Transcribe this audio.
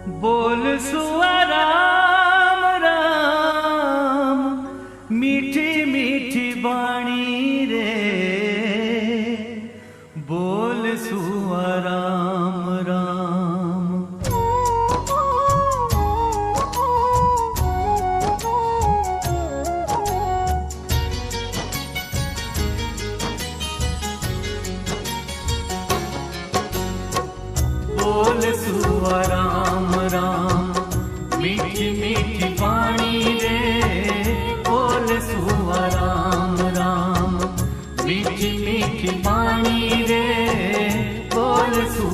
बोल सुआ राम राम, मीठी मीठी बाणी रे। बोल सुआ राम राम। बोल सुआ राम राम, मीठी मीठी